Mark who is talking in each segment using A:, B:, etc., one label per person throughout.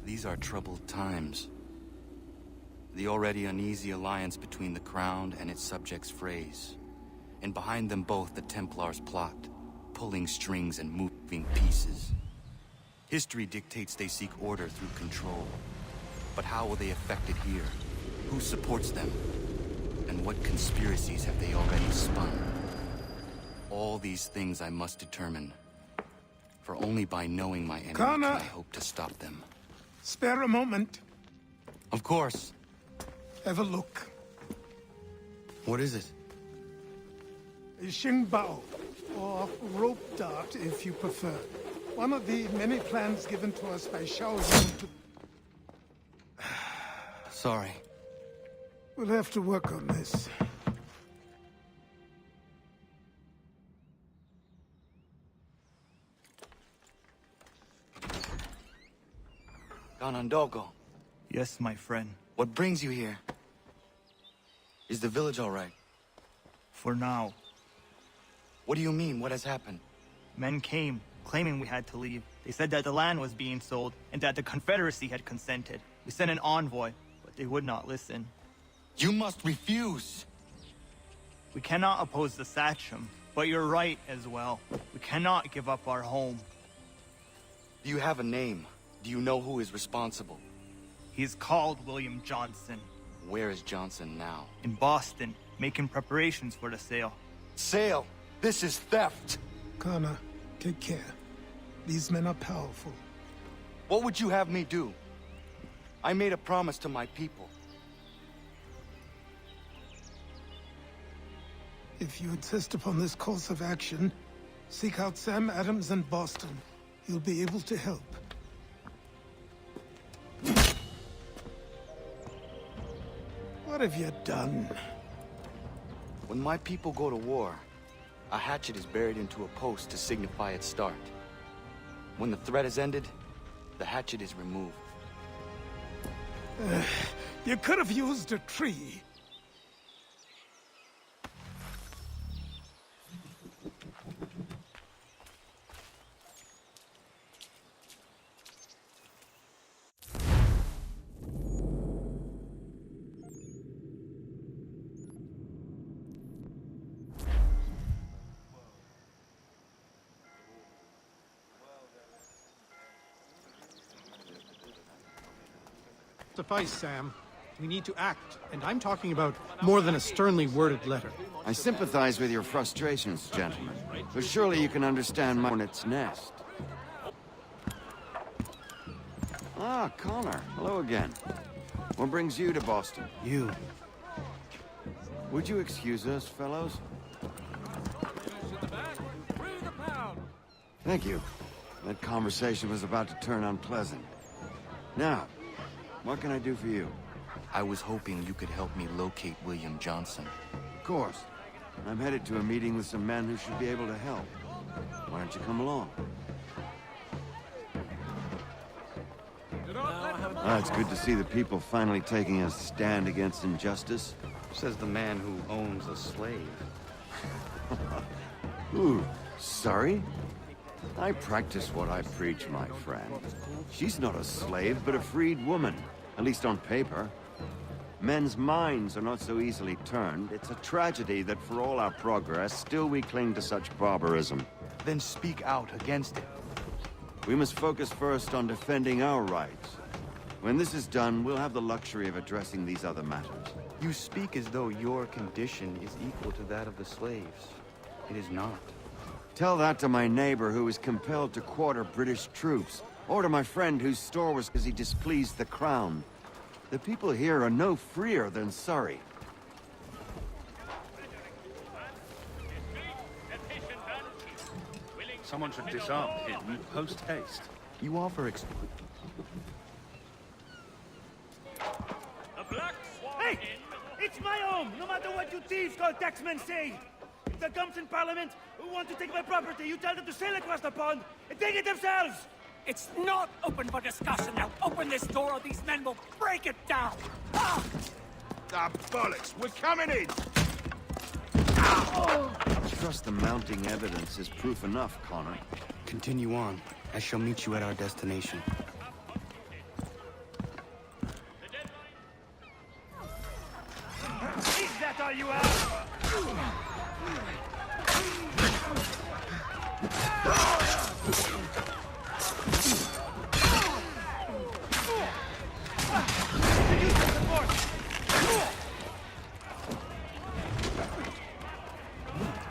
A: These are troubled times. The already uneasy alliance between the Crown and its subjects frays. And behind them both the Templars plot, pulling strings and moving pieces. History dictates they seek order through control. But how will they affect it here? Who supports them? And what conspiracies have they already spun? All these things I must determine. For only by knowing my enemy can I hope to stop them.
B: Spare a moment.
A: Of course.
B: Have a look.
A: What is it?
B: A Xingbao, or rope dart if you prefer. One of the many plans given to us by Shao Zheng to...
A: Sorry.
B: We'll have to work on this.
A: Ganondogo,
C: Yes, my friend.
A: what brings you here? Is the village all right?
C: For now.
A: What do you mean? What has happened?
C: Men came, claiming we had to leave. They said that the land was being sold, and that the Confederacy had consented. We sent an envoy, but they would not listen.
A: You must refuse!
C: We cannot oppose the Sachem, but you're right as well. We cannot give up our home.
A: Do you have a name? Do you know who is responsible?
C: He is called William Johnson.
A: Where is Johnson now?
C: In Boston, making preparations for the sale.
A: Sale! This is theft!
B: Connor, take care. These men are powerful.
A: What would you have me do? I made a promise to my people.
B: If you insist upon this course of action, seek out Sam Adams in Boston. He'll be able to help. What have you done?
A: When my people go to war, a hatchet is buried into a post to signify its start. When the threat is ended, the hatchet is removed.
B: You could have used a tree.
D: Suffice, Sam. We need to act, and I'm talking about more than a sternly worded letter.
E: I sympathize with your frustrations, gentlemen, but surely you can understand my hornet's nest. Ah, Connor. Hello again. What brings you to Boston?
A: You.
E: Would you excuse us, fellows? Thank you. That conversation was about to turn unpleasant. Now, what can I do for you?
A: I was hoping you could help me locate William Johnson.
E: Of course. I'm headed to a meeting with some men who should be able to help. Why don't you come along? It's good to see the people finally taking a stand against injustice.
F: Says the man who owns a slave.
E: Ooh, sorry? I practice what I preach, my friend. She's not a slave, but a freed woman. At least on paper. Men's minds are not so easily turned. It's a tragedy that for all our progress, still we cling to such barbarism.
A: Then speak out against it.
E: We must focus first on defending our rights. When this is done, we'll have the luxury of addressing these other matters.
A: You speak as though your condition is equal to that of the slaves. It is not.
E: Tell that to my neighbor who was compelled to quarter British troops, or to my friend whose store was because he displeased the Crown. The people here are no freer than Surrey.
F: Someone should disarm him post-haste.
A: You offer
G: Hey! It's my home, no matter what you thieves called taxmen say! If there comes in Parliament who want to take my property, you tell them to sail across the pond and take it themselves!
H: It's not open for discussion now. Open this door or these men will break it down. Ah!
F: Ah, bollocks! We're coming in!
E: Trust the mounting evidence is proof enough, Connor.
A: Continue on. I shall meet you at our destination.
G: all you have?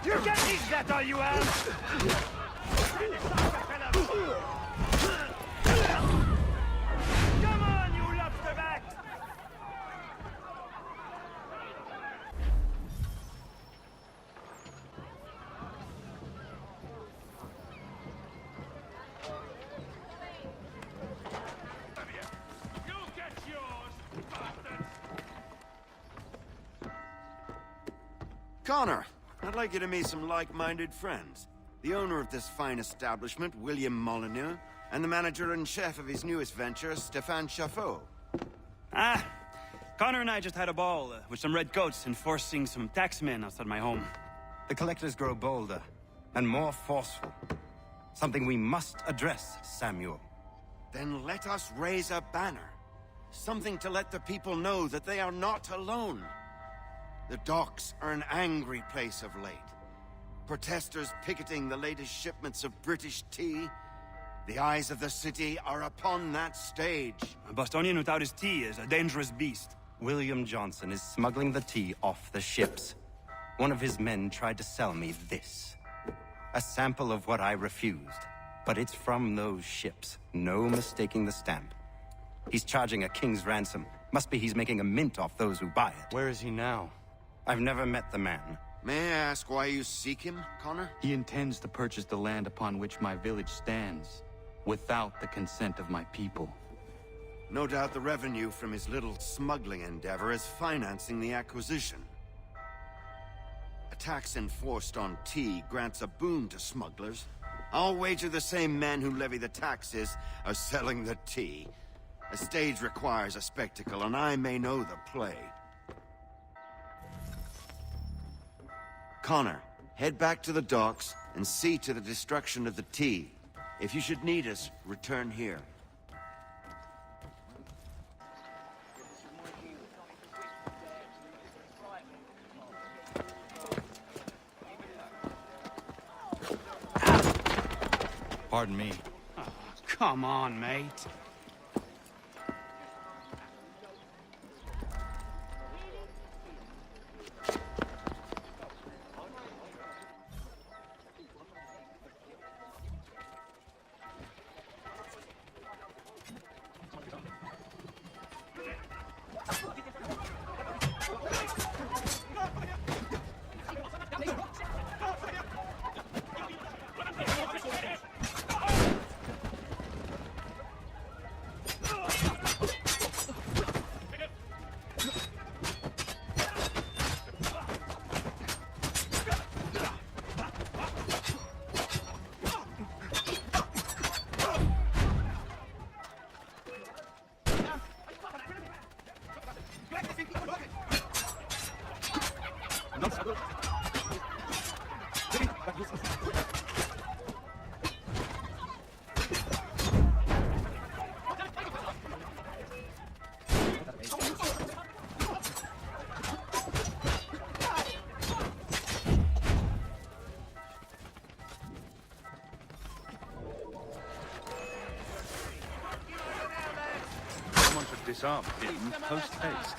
G: You get these, that all you have? Come on, you lobsterback!
F: You'll get yours, bastards!
E: Connor, I'd like you to meet some like-minded friends. The owner of this fine establishment, William Molyneux, and the manager and chef of his newest venture, Stéphane Chaffeau.
I: Ah, Connor and I just had a ball with some red coats enforcing some taxmen outside my home.
J: The collectors grow bolder and more forceful. Something we must address, Samuel.
E: Then let us raise a banner. Something to let the people know that they are not alone. The docks are an angry place of late. Protesters picketing the latest shipments of British tea. The eyes of the city are upon that stage.
I: A Bostonian without his tea is a dangerous beast.
J: William Johnson is smuggling the tea off the ships. One of his men tried to sell me this. A sample of what I refused. But it's from those ships. No mistaking the stamp. He's charging a king's ransom. Must be he's making a mint off those who buy it.
A: Where is he now?
J: I've never met the man.
E: May I ask why you seek him, Connor?
A: He intends to purchase the land upon which my village stands, without the consent of my people.
E: No doubt the revenue from his little smuggling endeavor is financing the acquisition. A tax enforced on tea grants a boon to smugglers. I'll wager the same men who levy the taxes are selling the tea. A stage requires a spectacle, and I may know the play. Connor, head back to the docks and see to the destruction of the tea. If you should need us, return here.
A: Pardon me.
I: Come on, mate.
F: Someone should disarm him post-haste.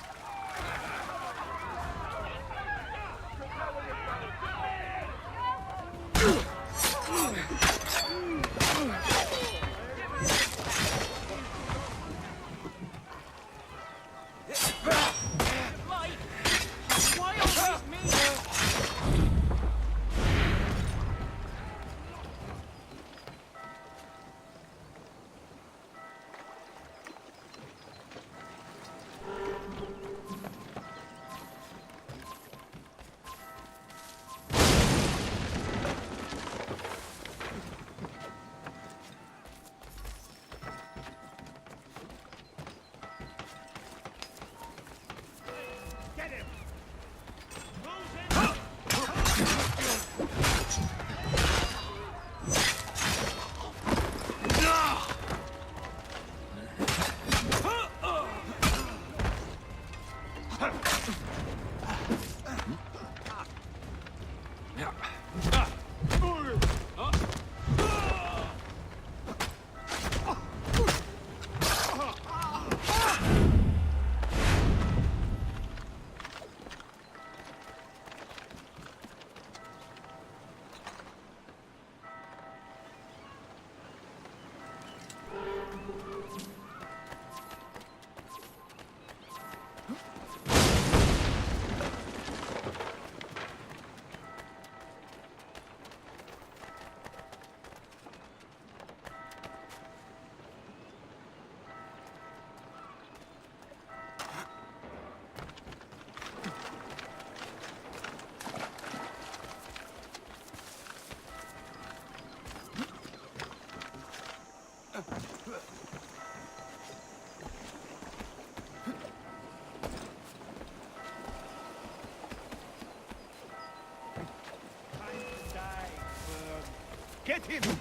G: him!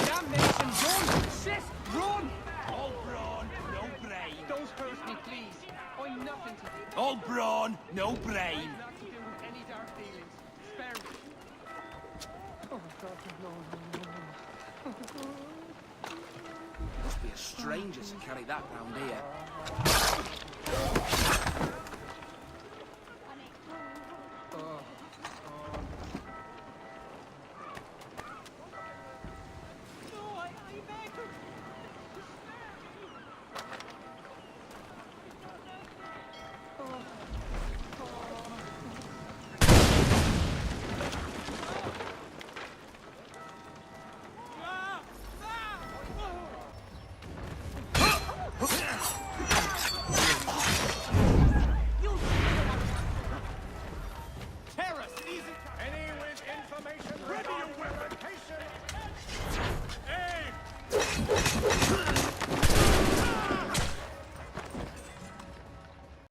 H: Damnation, run! Sis, run! All brawn, no brain. Don't hurt me, please. I'm nothing to you.
G: All brawn, no brain.
H: Not to do with any dark feelings. Spare me. Oh, God, no.
G: Must be a stranger to carry that round here.